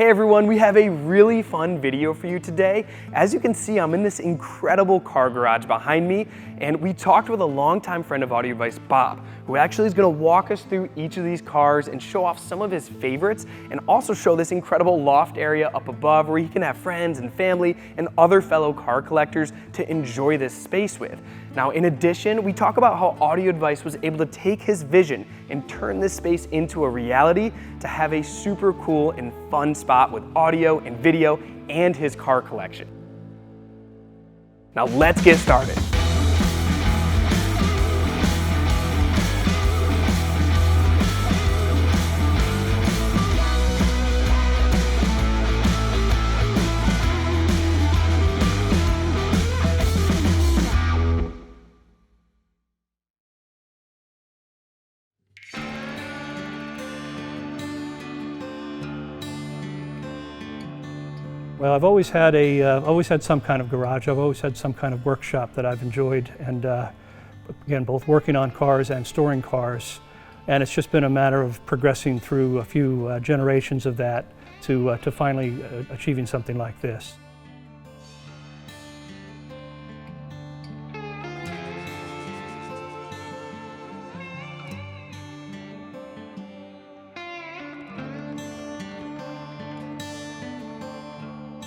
Hey everyone, we have a really fun video for you today. As you can see, I'm in this incredible car garage behind me, and we talked with a longtime friend of Audio Advice, Bob, who actually is going to walk us through each of these cars and show off some of his favorites, and also show this incredible loft area up above where he can have friends and family and other fellow car collectors to enjoy this space with. Now, in addition, we talk about how Audio Advice was able to take his vision and turn this space into a reality to have a super cool and fun spot with audio and video and his car collection. Now let's get started. Well, I've always had some kind of garage. I've always had some kind of workshop that I've enjoyed, and again, both working on cars and storing cars. And it's just been a matter of progressing through a few generations of that to finally achieving something like this.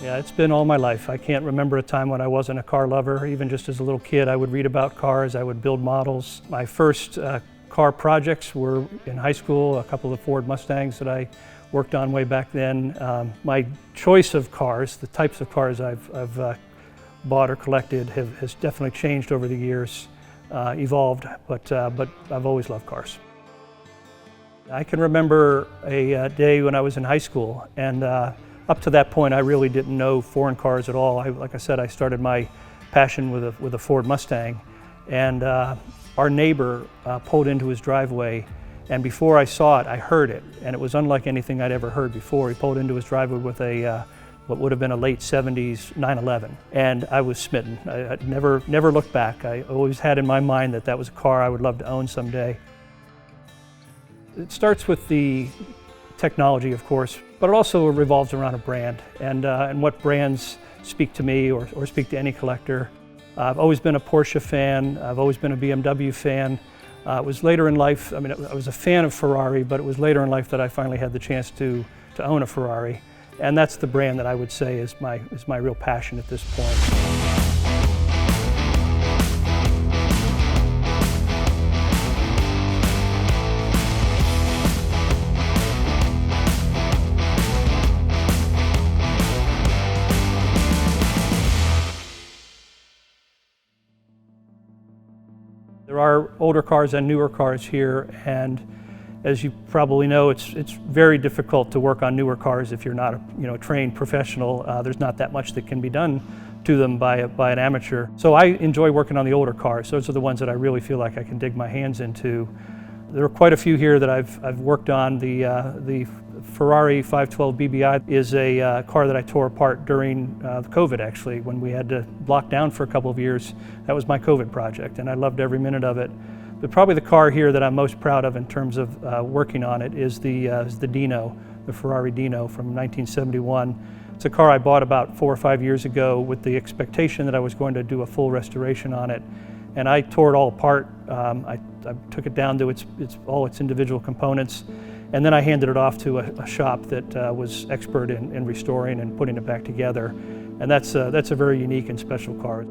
Yeah, it's been all my life. I can't remember a time when I wasn't a car lover. Even just as a little kid, I would read about cars, I would build models. My first car projects were in high school, a couple of Ford Mustangs that I worked on way back then. My choice of cars, the types of cars I've bought or collected has definitely changed over the years, evolved, but I've always loved cars. I can remember a day when I was in high school, and up to that point, I really didn't know foreign cars at all. Like I said, I started my passion with a Ford Mustang, and our neighbor pulled into his driveway, and before I saw it, I heard it, and it was unlike anything I'd ever heard before. He pulled into his driveway with a what would have been a late 70s 911, and I was smitten. I never looked back. I always had in my mind that was a car I would love to own someday. It starts with the technology, of course, but it also revolves around a brand and what brands speak to me or speak to any collector. I've always been a Porsche fan. I've always been a BMW fan. It was later in life, I was a fan of Ferrari, but it was later in life that I finally had the chance to own a Ferrari. And that's the brand that I would say is my real passion at this point. There are older cars and newer cars here, and as you probably know, it's very difficult to work on newer cars if you're not a trained professional. There's not that much that can be done to them by an amateur. So I enjoy working on the older cars. Those are the ones that I really feel like I can dig my hands into. There are quite a few here that I've worked on. The Ferrari 512 BBI is a car that I tore apart during the COVID, actually, when we had to lock down for a couple of years. That was my COVID project, and I loved every minute of it. But probably the car here that I'm most proud of in terms of working on it is the Dino, the Ferrari Dino from 1971. It's a car I bought about 4 or 5 years ago with the expectation that I was going to do a full restoration on it. And I tore it all apart. I took it down to all its individual components, and then I handed it off to a shop that was expert in restoring and putting it back together. And that's a very unique and special car.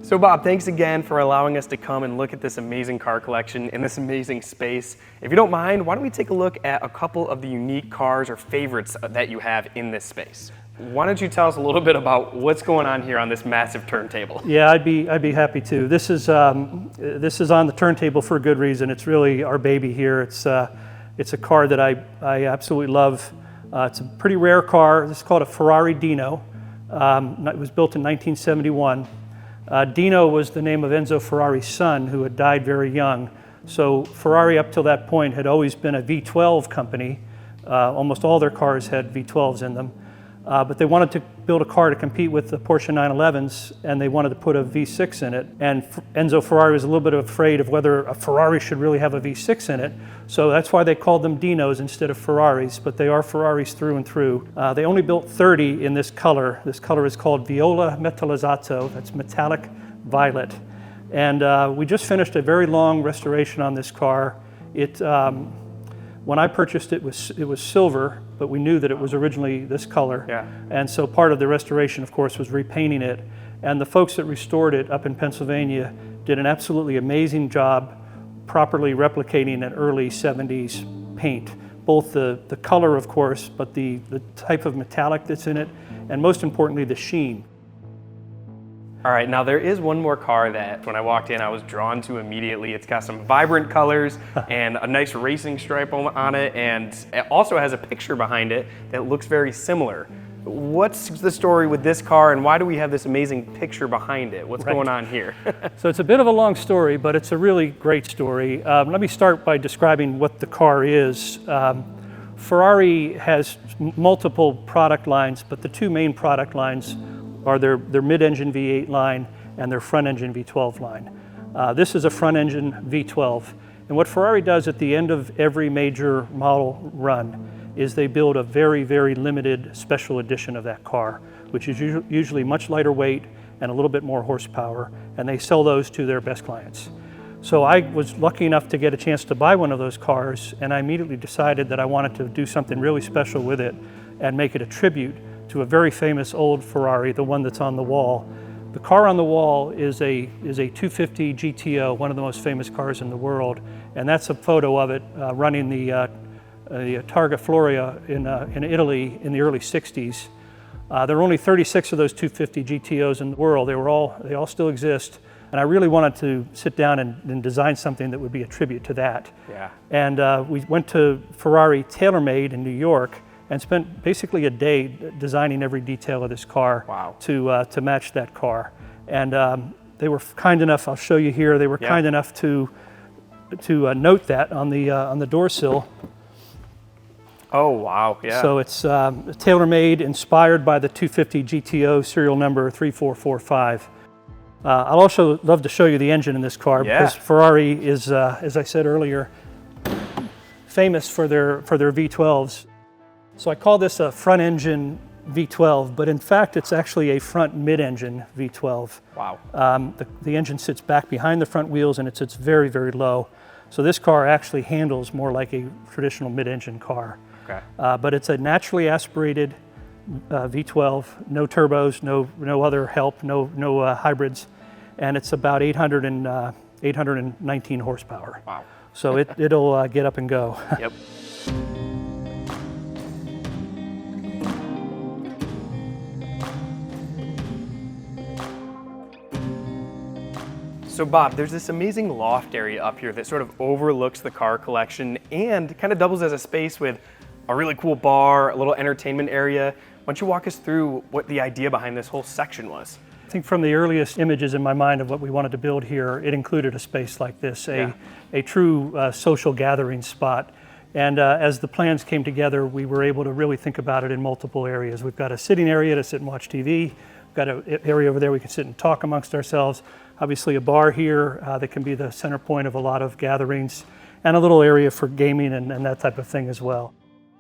So Bob, thanks again for allowing us to come and look at this amazing car collection in this amazing space. If you don't mind, why don't we take a look at a couple of the unique cars or favorites that you have in this space? Why don't you tell us a little bit about what's going on here on this massive turntable? Yeah, I'd be happy to. This is on the turntable for a good reason. It's really our baby here. It's a car that I absolutely love. It's a pretty rare car. This is called a Ferrari Dino. It was built in 1971. Dino was the name of Enzo Ferrari's son, who had died very young. So Ferrari up till that point had always been a V12 company. Almost all their cars had V12s in them. But they wanted to build a car to compete with the Porsche 911s, and they wanted to put a V6 in it. And Enzo Ferrari was a little bit afraid of whether a Ferrari should really have a V6 in it. So that's why they called them Dinos instead of Ferraris, but they are Ferraris through and through. They only built 30 in this color. This color is called Viola Metallizzato, that's metallic violet. And we just finished a very long restoration on this car. When I purchased it, it was silver, but we knew that it was originally this color. Yeah. And so part of the restoration, of course, was repainting it. And the folks that restored it up in Pennsylvania did an absolutely amazing job properly replicating an early 70s paint. Both the color, of course, but the type of metallic that's in it, and most importantly, the sheen. All right, now there is one more car that when I walked in I was drawn to immediately. It's got some vibrant colors and a nice racing stripe on it, and it also has a picture behind it that looks very similar. What's the story with this car, and why do we have this amazing picture behind it? What's going on here? So it's a bit of a long story, but it's a really great story. Let me start by describing what the car is. Ferrari has multiple product lines, but the two main product lines are their mid-engine V8 line and their front-engine V12 line. This is a front-engine V12. And what Ferrari does at the end of every major model run is they build a very, very limited special edition of that car, which is usually much lighter weight and a little bit more horsepower, and they sell those to their best clients. So I was lucky enough to get a chance to buy one of those cars, and I immediately decided that I wanted to do something really special with it and make it a tribute to a very famous old Ferrari, the one that's on the wall. The car on the wall is a 250 GTO, one of the most famous cars in the world, and that's a photo of it running the Targa Florio in Italy in the early 60s. There are only 36 of those 250 GTOs in the world. They all still exist, and I really wanted to sit down and design something that would be a tribute to that. Yeah. And we went to Ferrari TaylorMade in New York and spent basically a day designing every detail of this car. Wow. To match that car. And they were kind enough, I'll show you here, they were kind enough to note that on the door sill. Oh, wow, yeah. So it's TaylorMade, inspired by the 250 GTO serial number 3445. I'll also love to show you the engine in this car because Ferrari is, as I said earlier, famous for their V12s. So I call this a front engine V12, but in fact it's actually a front mid-engine V12. Wow. The engine sits back behind the front wheels and it sits very, very low. So this car actually handles more like a traditional mid-engine car. Okay. But it's a naturally aspirated V12, no turbos, no other help, no hybrids, and it's about 819 horsepower. Wow. So it'll get up and go. Yep. So Bob, there's this amazing loft area up here that sort of overlooks the car collection and kind of doubles as a space with a really cool bar, a little entertainment area. Why don't you walk us through what the idea behind this whole section was? I think from the earliest images in my mind of what we wanted to build here, it included a space like this, a true social gathering spot. And as the plans came together, we were able to really think about it in multiple areas. We've got a sitting area to sit and watch TV. We've got an area over there we can sit and talk amongst ourselves. Obviously a bar here that can be the center point of a lot of gatherings, and a little area for gaming and that type of thing as well.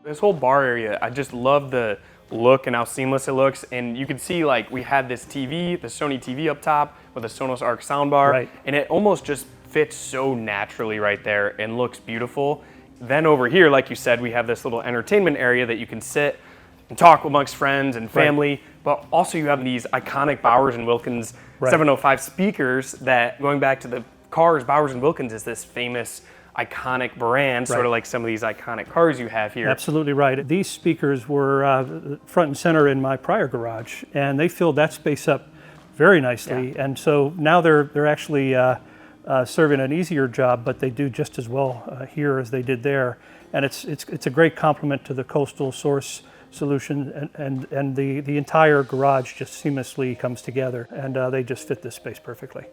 This whole bar area, I just love the look and how seamless it looks. And you can see like we had this TV, the Sony TV up top with a Sonos Arc Soundbar, and it almost just fits so naturally right there and looks beautiful. Then over here, like you said, we have this little entertainment area that you can sit and talk amongst friends and family, but also you have these iconic Bowers Wilkins 705 speakers that, going back to the cars, Bowers Wilkins is this famous iconic brand, sort of like some of these iconic cars you have here. Absolutely right. These speakers were front and center in my prior garage, and they filled that space up very nicely. And so now they're actually serving an easier job, but they do just as well here as they did there. And it's a great complement to the Coastal Source solution, and the entire garage just seamlessly comes together, and they just fit this space perfectly.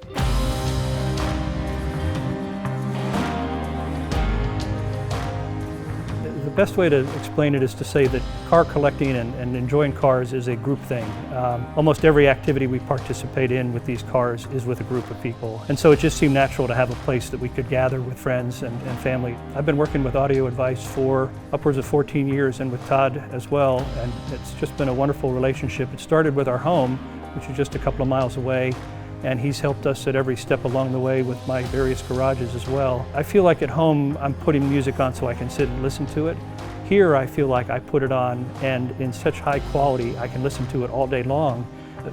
best way to explain it is to say that car collecting and enjoying cars is a group thing. Almost every activity we participate in with these cars is with a group of people. And so it just seemed natural to have a place that we could gather with friends and family. I've been working with Audio Advice for upwards of 14 years and with Todd as well, and it's just been a wonderful relationship. It started with our home, which is just a couple of miles away, and he's helped us at every step along the way with my various garages as well. I feel like at home I'm putting music on so I can sit and listen to it. Here I feel like I put it on and in such high quality I can listen to it all day long.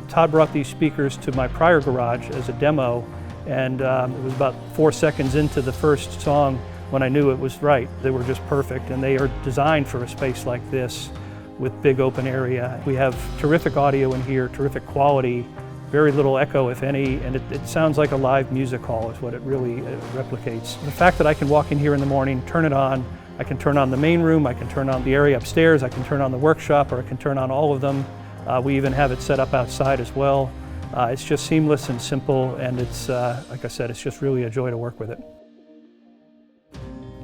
Todd brought these speakers to my prior garage as a demo, and it was about 4 seconds into the first song when I knew it was right. They were just perfect, and they are designed for a space like this with big open area. We have terrific audio in here, terrific quality, very little echo, if any, and it sounds like a live music hall is what it really replicates. The fact that I can walk in here in the morning, turn it on, I can turn on the main room, I can turn on the area upstairs, I can turn on the workshop, or I can turn on all of them. We even have it set up outside as well. It's just seamless and simple, and it's, like I said, it's just really a joy to work with it.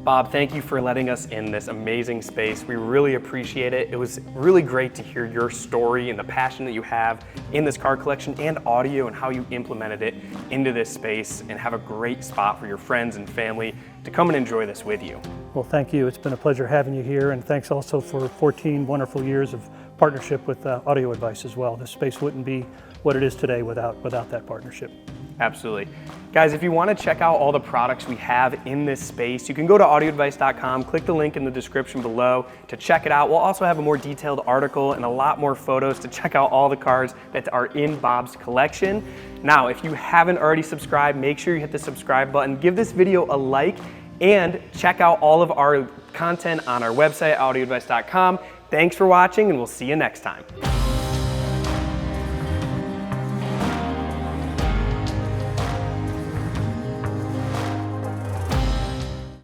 Bob, thank you for letting us in this amazing space. We really appreciate it. It was really great to hear your story and the passion that you have in this car collection and audio and how you implemented it into this space and have a great spot for your friends and family to come and enjoy this with you. Well, thank you. It's been a pleasure having you here, and thanks also for 14 wonderful years of partnership with Audio Advice as well. This space wouldn't be what it is today without that partnership. Absolutely. Guys, if you want to check out all the products we have in this space, you can go to audioadvice.com, click the link in the description below to check it out. We'll also have a more detailed article and a lot more photos to check out all the cars that are in Bob's collection. Now, if you haven't already subscribed, make sure you hit the subscribe button, give this video a like, and check out all of our content on our website, audioadvice.com. Thanks for watching, and we'll see you next time.